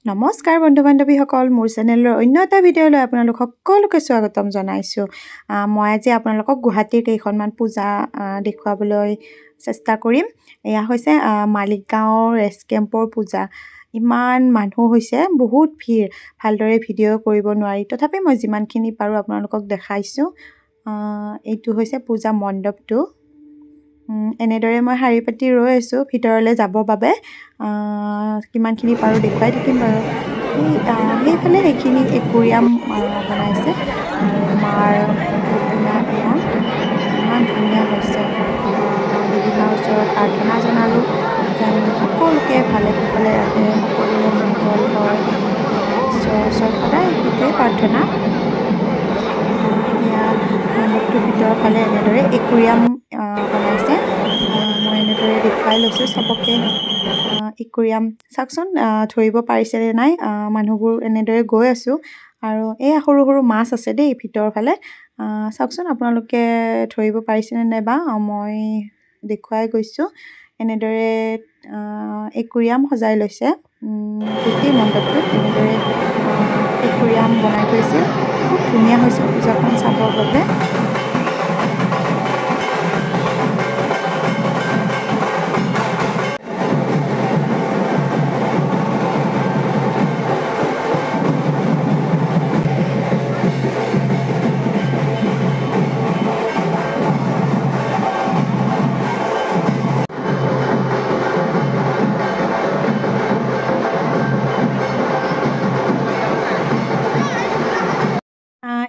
নমস্কাৰ বন্ধু-বান্ধৱীসকল, মোৰ চেনেলৰ অন্য এটা ভিডিঅ'লৈ আপোনালোক সকলোকে স্বাগতম জনাইছোঁ। মই আজি আপোনালোকক গুৱাহাটীৰ কেইখনমান পূজা দেখুৱাবলৈ চেষ্টা কৰিম। এয়া হৈছে মালিকগাঁৱৰ ৰেষ্ট কেম্পৰ পূজা। ইমান মানুহ হৈছে, বহুত ভিৰ, ভালদৰে ভিডিঅ' কৰিব নোৱাৰি। তথাপি মই যিমানখিনি পাৰোঁ আপোনালোকক দেখাইছোঁ। এইটো হৈছে পূজা মণ্ডপটো। এনেদৰে মই শাৰী পাতি ৰৈ আছোঁ ভিতৰলৈ যাবৰ বাবে। কিমানখিনি পাৰোঁ দেখুৱাই থাকিম বাৰু। সেইফালে সেইখিনি একুৰিয়াম বনাইছে মাৰ প্ৰতিমা। এয়া ইমান ধুনীয়া হৈছে। দেৱী মাৰ ওচৰত প্ৰাৰ্থনা জনালোঁ যেন সকলোকে ভালে কুশলে ৰাখে, সকলোৰে মংগল হয়। ঈশ্বৰৰ ওচৰত সদায় সেইটোৱে প্ৰাৰ্থনা। এয়া মণ্ডপটোৰ ভিতৰৰ ফালে এনেদৰে একুৰিয়াম বনাইছে। মই এনেদৰে দেখুৱাই লৈছোঁ চবকে একুৰিয়াম। চাওকচোন ধৰিব পাৰিছেনে নাই। মানুহবোৰ এনেদৰে গৈ আছোঁ আৰু এয়া সৰু সৰু মাছ আছে দেই ভিতৰৰ ফালে। চাওকচোন আপোনালোকে ধৰিব পাৰিছেনে নাই বা। মই দেখুৱাই গৈছোঁ। এনেদৰে একুৰিয়াম সজাই লৈছে। গোটেই মণ্ডপটোত এনেদৰে একুৰিয়াম বনাই থৈছিল। খুব ধুনীয়া হৈছে পূজাখন চাবৰ বাবে।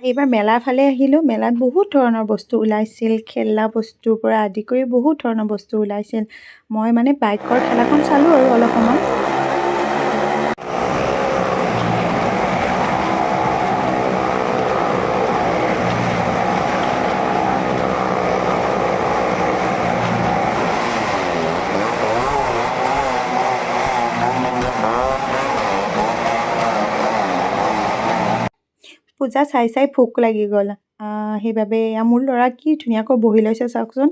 এইবাৰ মেলাৰ ফালে আহিলোঁ। মেলাত বহুত ধৰণৰ বস্তু ওলাইছিল, খেলা বস্তুৰ পৰা আদি কৰি বহুত ধৰণৰ বস্তু ওলাইছিল। মই মানে বাইকৰ খেলাখন চালোঁ আৰু অলপ সময়। পূজা চাই চাই ভোক লাগি গ'ল। সেইবাবে মোৰ ল'ৰা কি ধুনীয়াকৈ বহি লৈছে চাওকচোন।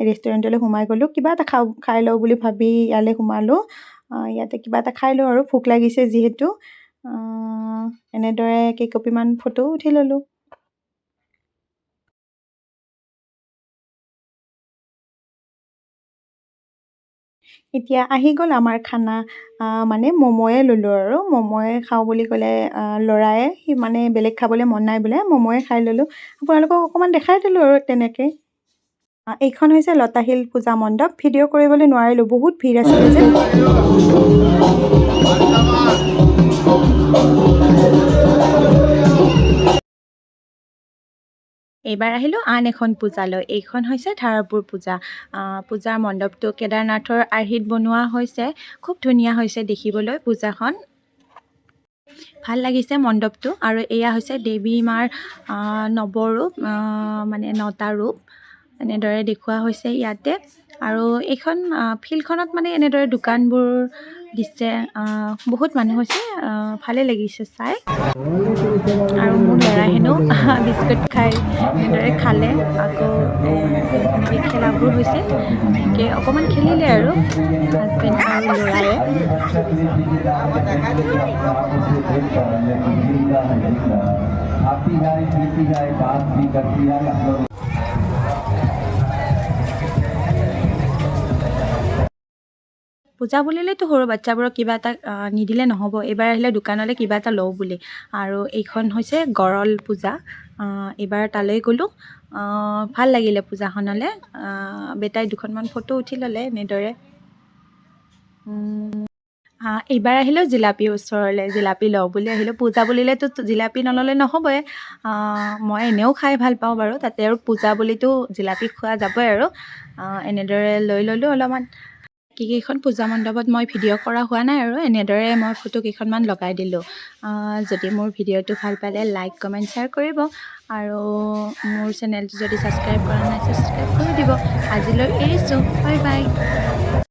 ৰেষ্টুৰেণ্টলৈ সোমাই গ'লোঁ, কিবা এটা খাই লওঁ বুলি ভাবি ইয়ালৈ সোমালোঁ। ইয়াতে কিবা এটা খাই লওঁ আৰু ভোক লাগিছে যিহেতু। এনেদৰে কেইকপিমান ফটোও উঠি ল'লোঁ। এতিয়া আহি গ'ল আমাৰ খানা। মানে ম'ময়ে ল'লোঁ আৰু ম'ময়ে খাওঁ বুলি ক'লে ল'ৰাই, সি মানে বেলেগ খাবলৈ মন নাই বোলে, ম'ময়ে খাই ল'লোঁ। আপোনালোকক অকণমান দেখাই দিলোঁ আৰু তেনেকৈ। এইখন হৈছে লতাশিল পূজা মণ্ডপ। ভিডিঅ' কৰিবলৈ নোৱাৰিলোঁ, বহুত ভিৰ আছিলে যে। এইবাৰ আহিলোঁ আন এখন পূজালৈ। এইখন হৈছে ধাৰাপুৰ পূজা। পূজাৰ মণ্ডপটো কেদাৰনাথৰ আৰ্হিত বনোৱা হৈছে। খুব ধুনীয়া হৈছে দেখিবলৈ পূজাখন। ভাল লাগিছে মণ্ডপটো। আৰু এয়া হৈছে দেৱী মাৰ নৱৰূপ, মানে 9টা ৰূপ এনেদৰে দেখুওৱা হৈছে ইয়াতে। আৰু এইখন ফিল্ডখনত মানে এনেদৰে দোকানবোৰ দিছে। বহুত মানুহ হৈছে, ভালে লাগিছে চাই। আৰু মোৰ ল'ৰাই হেনো বিস্কুট খাই এনেদৰে খালে। আকৌ এনেকৈ খেলাবোৰ হৈছে, এনেকৈ অকণমান খেলিলে আৰু হাজবেণ্ড আৰু ল'ৰায়ে। পূজা বুলিলেতো সৰু বাচ্চাবোৰক কিবা এটা নিদিলে নহ'ব। এইবাৰ আহিলে দোকানলৈ কিবা এটা লওঁ বুলি। আৰু এইখন হৈছে গৰল পূজা। এইবাৰ তালৈ গ'লোঁ। ভাল লাগিলে পূজাখনলৈ। বেটাই দুখনমান ফটো উঠি ল'লে এনেদৰে। এইবাৰ আহিলোঁ জিলাপিৰ ওচৰলৈ, জিলাপি লওঁ বুলি আহিলোঁ। পূজা বুলিলেতো জিলাপি নল'লে নহ'বই। মই এনেও খাই ভাল পাওঁ বাৰু, তাতে আৰু পূজা বুলিতো জিলাপি খোৱা যাবই আৰু। এনেদৰে লৈ ল'লোঁ অলপমান। কেইখন পূজা মণ্ডপত মই ভিডিঅ' কৰা হোৱা নাই আৰু এনেদৰে মই ফটো কেইখনমান লগাই দিলোঁ। যদি মোৰ ভিডিঅ'টো ভাল পালে লাইক, কমেণ্ট, শ্বেয়াৰ কৰিব। আৰু মোৰ চেনেলটো যদি ছাবস্ক্ৰাইব কৰা নাই ছাবস্ক্ৰাইব কৰি দিব। আজিলৈ এৰিছোঁ, বাই বাই।